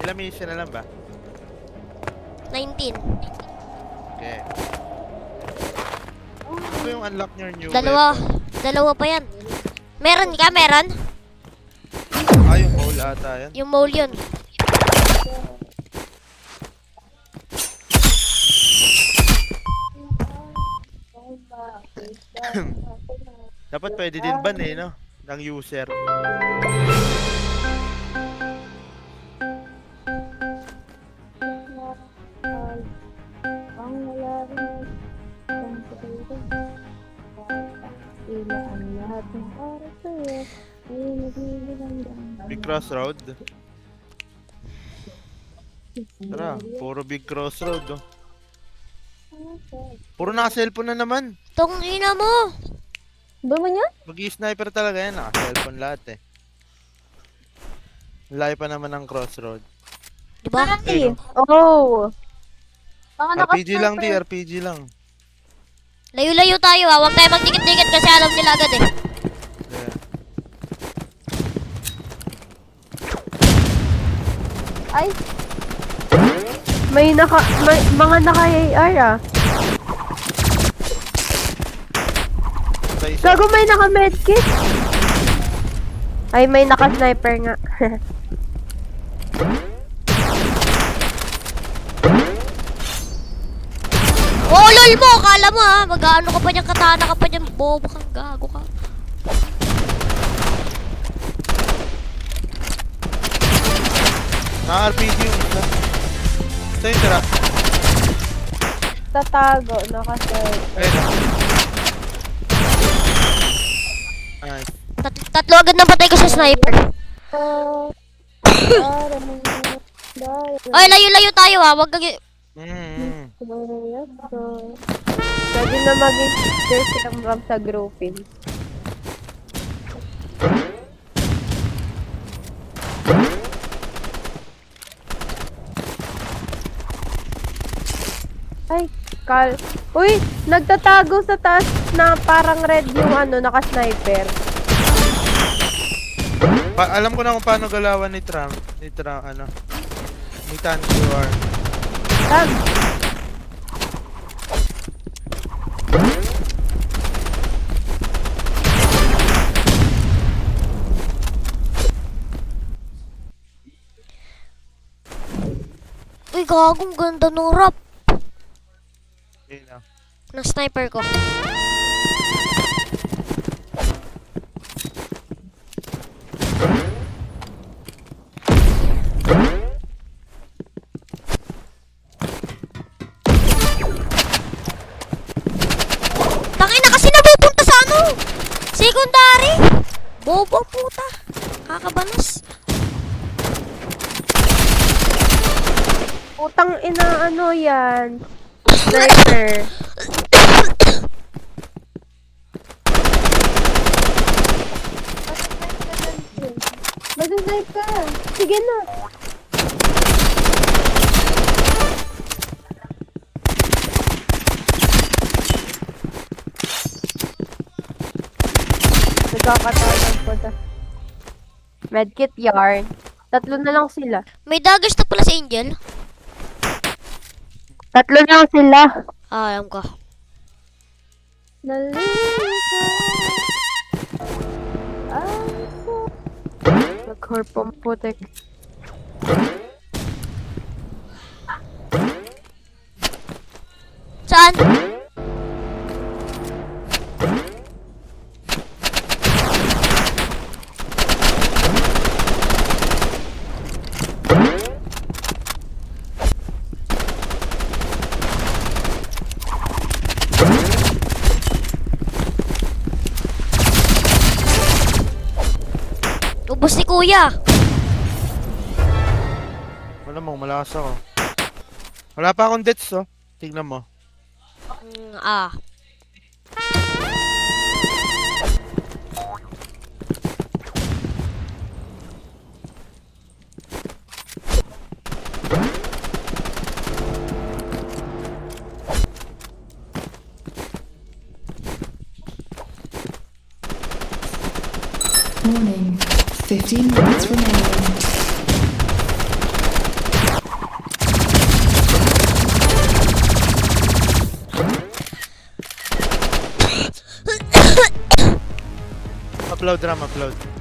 Ilang mission na lang ba? 19. Okay. Ano yung unlock your new Dalawa. weapon? Dalawa pa yan. Meron ka? Meron? Ah, yung mole ata yan. Yung mole yun. Dapat pwede din ban eh, no? Ng user. Big Crossroad. Tara, puro Big Crossroad, oh. Puro naka-cellphone na naman. Tong ina mo. Ba man yan? Mag-i-sniper talaga yan, naka-cellphone lahat eh. Layo pa naman ng Crossroad. Diba? Ay! Oh! Baka RPG lang, di, RPG lang. Layo-layo tayo ha. Huwag tayo magdikit-dikit kasi alam nila agad eh. Yeah. Ay! May mga naka-AR ah. Sa isa. Gago may naka-medkit. Ay, may naka-sniper nga. Oh, lol mo! Akala mo ha. Mag-ano ka pa niyan, katana ka pa niyan. Bobo kang gago ka. Naka-RPG yung isa. Sa'yo, tira. Tatago, naka-sniper. Ayun. Nice. Tatlo agad na patay ko sa sniper. Ay, layo-layo tayo ha. Huwag kang... Pwede na maging jersey ang map sa grouping. Ay, Uy, nagtatago sa taas na parang red yung ano, naka-sniper. Alam ko na kung paano galawan ni Trump. Ni Tankiwar. Tag! Uy, gagong ganda ng rap. Ayun na. Ng sniper ko. Tangina kasi napupunta sa ano? Secondary. Bobo puta. Kakabanas. Putang ina, ano yan? Sniper. Mag-snipe ka. Sige na. Nagkakatalag po ta. Medkit yarn. Tatlo na lang sila. May daggers na pala si Angel. Tatlo na lang sila. Ah, alam ko. Nag-horpong putik. Saan? Ubus ni kuya. Wala mo, malakas ako. Wala pa akong deaths, oh. Tignan mo. Ah. Warning, 15 minutes remaining. Upload, Ram, upload.